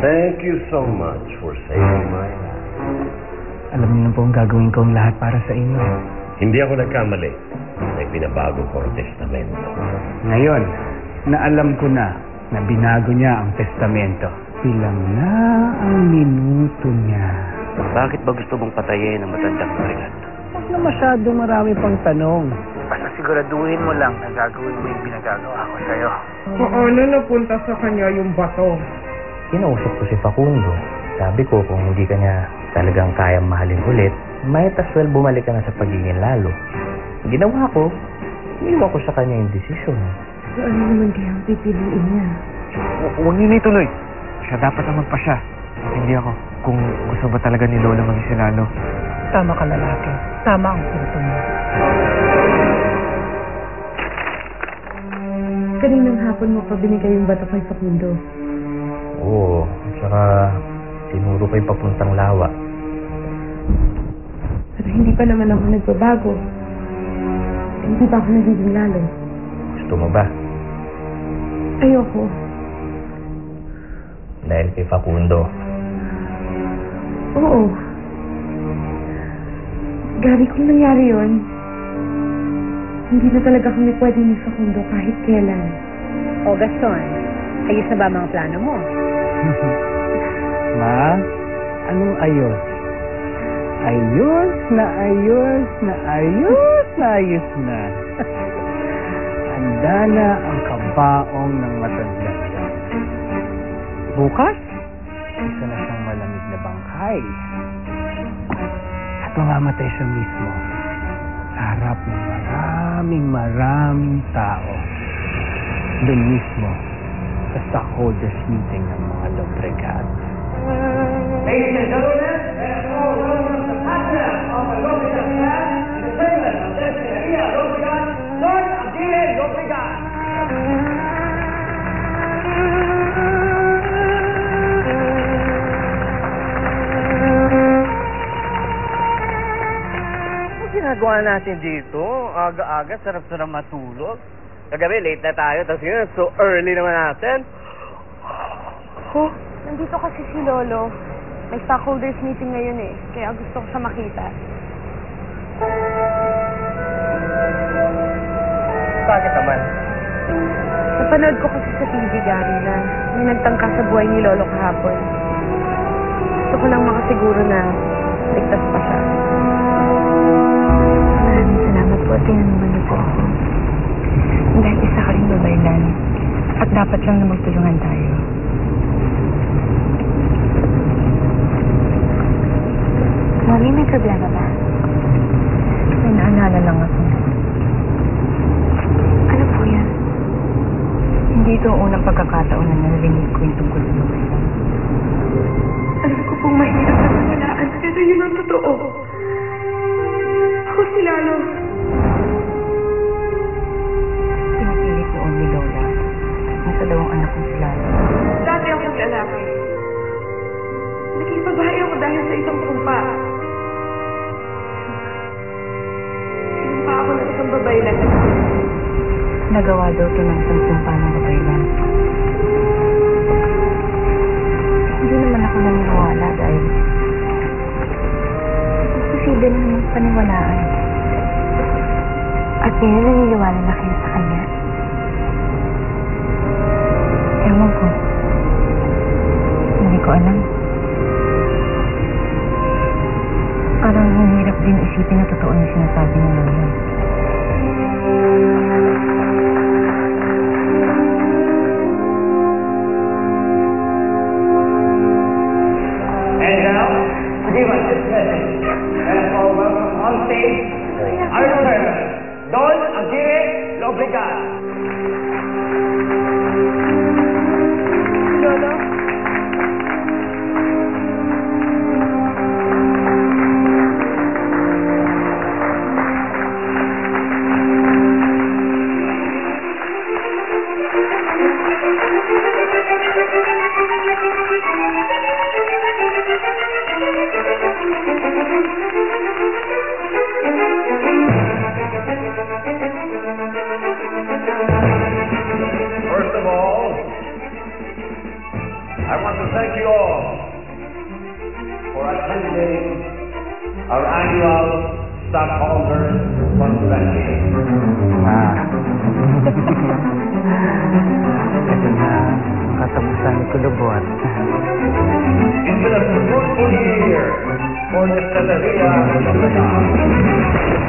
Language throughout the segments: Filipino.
Thank you so much for saving my life. Alam niyo na po ang gagawin ko ang lahat para sa inyo. Hindi ako nagkamali. May pinabago ko ang testamento. Ngayon, na alam ko na binago niya ang testamento. Ilang na ang minuto niya. Bakit ba gusto mong patayin ang matandang Marilan? Huwag na masyadong marami pang tanong. Basta siguraduhin mo lang na gagawin mo yung pinagagawa ko sa'yo. Paano napunta sa kanya yung bato? Kinausap ko si Facundo. Sabi ko kung hindi ka niya talagang kayang mahalin ulit, might as well bumalik ka na sa pagiging lalo. Ginawa ko, iniwan ko sa kanya yung desisyon. Ano naman kaya ang pipiliin niya? Huwag niyo na ituloy. Siya dapat ang magpasya. Hindi ako. Kung gusto ba talaga ni Lola maging si Lalo. Tama ka, lalaki. Tama ang punto mo. Kaninang hapon mo pa binigay yung bato kay Facundo? Oo, tsaka sinuro ko yung papuntang lawa. Pero hindi pa naman ako nagbabago. Hindi pa ako nagiging lalo. Gusto mo ba? Ayoko. Dahil kay Facundo. Oo. Gary, kung nangyari yun, hindi na talaga kami pwede ni Facundo kahit kailan. O Gaston, ayos na ba mga plano mo? Ma, anong ayos? Ayos na ayos na ayos na ayos na. Handa na ang kabaong ng matanda. Bukas, isa na siyang malamig na bangkay. At mamamatay siya mismo sa harap ng maraming tao. Doon mismo sa stockholders meeting ng mga Lobregat. Ladies and gentlemen, let us all welcome the partner of the Lobregat clan and the chairman of Destineria Lobregat, Lord Aguirre Lobregat. Ano ginagawa natin dito? Aga-aga, sarap-sarap matulog. Kagabi, late na tayo, tapos yun, so early naman natin. Nandito kasi si Lolo. May stockholders meeting ngayon eh. Kaya gusto ko siya makita. Bakit naman? Napanood ko kasi sa TV, Gary, na may nagtangka sa buhay ni Lolo kahapon. Gusto ko lang makasiguro na ligtas pa siya. Maraming salamat po. Tinanungan niyo po ako. Dahil isa ka rin babaylan. At dapat lang na magtulungan tayo. Mami, may problema ba? May naalala lang ako. Ano po yan? Hindi ito ang unang pagkakataon na narinig ko yung tungkol sa babaylan. Alam ko pong mahirap na nawalaan, pero yun ang totoo. Ako si Lalo. Pinipili ko ni Lola. Ang sa dalawang anak kong si Lalo. Dati akong lalaki. Naging babae ako dahil sa isang sumpa. Sinumpa ako ng isang babaylan. Nagawa daw ito ng isang sumpa ng babaylan. Hindi naman ako naniniwala dahil posible naman paniwalaan. At ngayon naniniwala na kayo sa kanya. Ewan ko. Hindi ko alam. Parang hirap din isipin na totoo yung sinasabi ni Lola. And now, to give us this message, let us all welcome on stage our chairman, Don Aguirre Lobregat. Lolo? First of all, I want to thank you all for attending our annual stockholders convention. Ito na, ang katapusan ni Kulubot. It's been a fruitful year for the Destilería Lobrigan.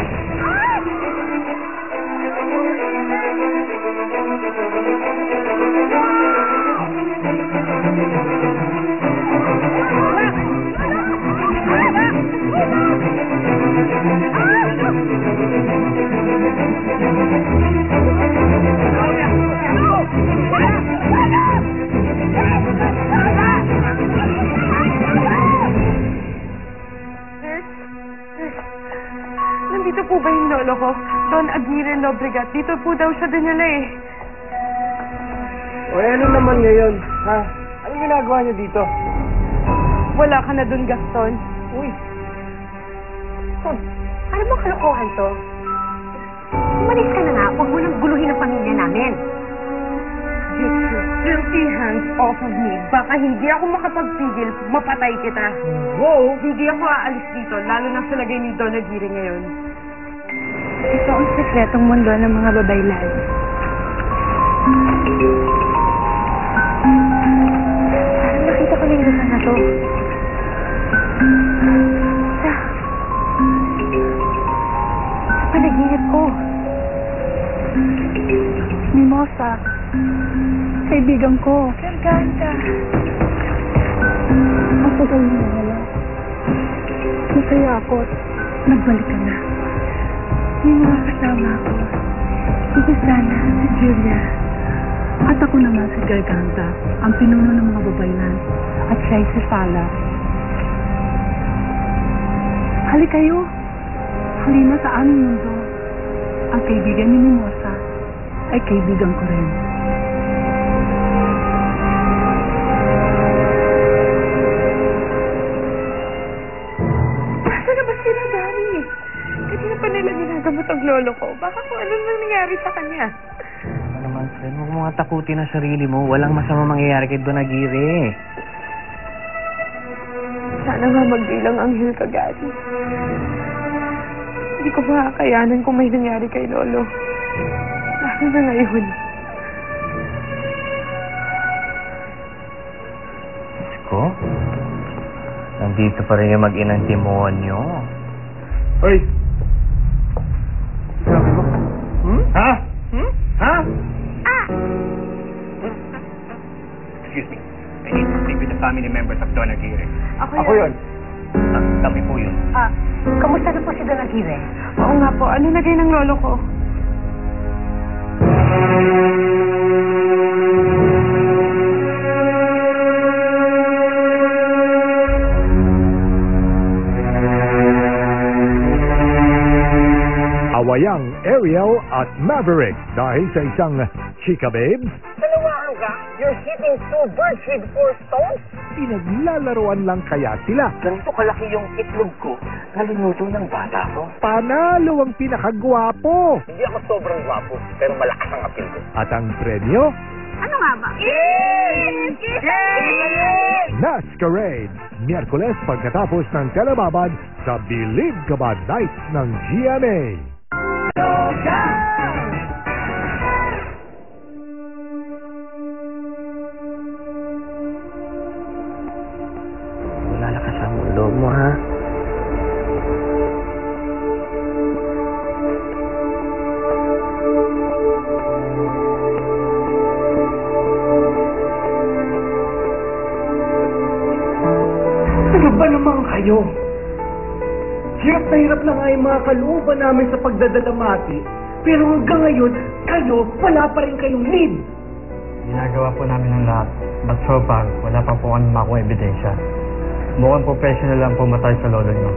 Nandito po ba yung lolo ko? Don Aguirre Lobregat. Dito po daw siya dinala eh. O ano naman ngayon, ha? Anong ginagawa niyo dito? Wala ka na dun, Gaston. Uy, Ano bang kalokohan to? Umalis ka na nga. Huwag mo nang guluhin ang pamilya namin. Get your filthy hands off of me. Baka hindi ako makapagpigil, mapatay kita. wow! Hindi ako aalis dito, lalo na sa lagay ni Don Aguirre ngayon. Ito ang sekretong mundo ng mga babaylan. Parang nakita ko na yung lugar na to. Sa panaginip ko. Mimosa. Kaibigan ko. Garganta. Matagal mo na wala. Masaya ako. Nagbalik ka na. May mga kasama ako. Si Susana, si Julia. At ako naman si Garganta, ang pinuno ng mga babaylan. At siya ay si Fala. Hali kayo. Halina sa aming mundo. Ang kaibigan ni Mimosa ay kaibigan ko rin. Saan na ba sila, Dani? Kanina pa nila ginagamot ang lolo ko. Baka kung ano nang nangyari sa kanya. Ano naman, friend? Huwag mo nga takutin ang sarili mo. Walang masama mangyayari kay Don Aguirre. Sana nga magbilang anghel ka, Gary. Hindi ko makakayanan kung may nangyari kay Lolo. Lalo na ngayon. Ko? Nandito pa rin yung mag-inang demonyo. Hoy! Sabi mo? Ha? Ha? Excuse me. I need to speak with the family members of Don Aguirre. Ako yun. Kami po yun. Kamusta na po si Don Aguirre? Oo nga po. Ano lagay ng lolo ko? Awayang Ariel at Maverick dahil sa isang chika babes, Kalawaan ka? You're hitting two birds with four stones? pinaglalaroan lang kaya sila. Ganito kalaki yung itlog ko. Nalimuto ng bata ko. Panalo ang pinakagwapo. Hindi ako sobrang gwapo, pero malakas ang apil ko. At ang premyo, Ano nga ba? Masquerade. Miyerkules pagkatapos ng telebabad sa Believe Ka Ba Night ng GMA. Lalakas ang loob mo, ha? Ano ba naman kayo? Hirap na hirap na nga yung mga kalooban namin sa pagdadalamati. Pero hanggang ngayon, kayo, wala pa rin kayong need. Ginagawa po namin ang lahat. But so far, wala pa po kami makuha ebidensya. Mukhang professional lang pumatay sa lolo nyo.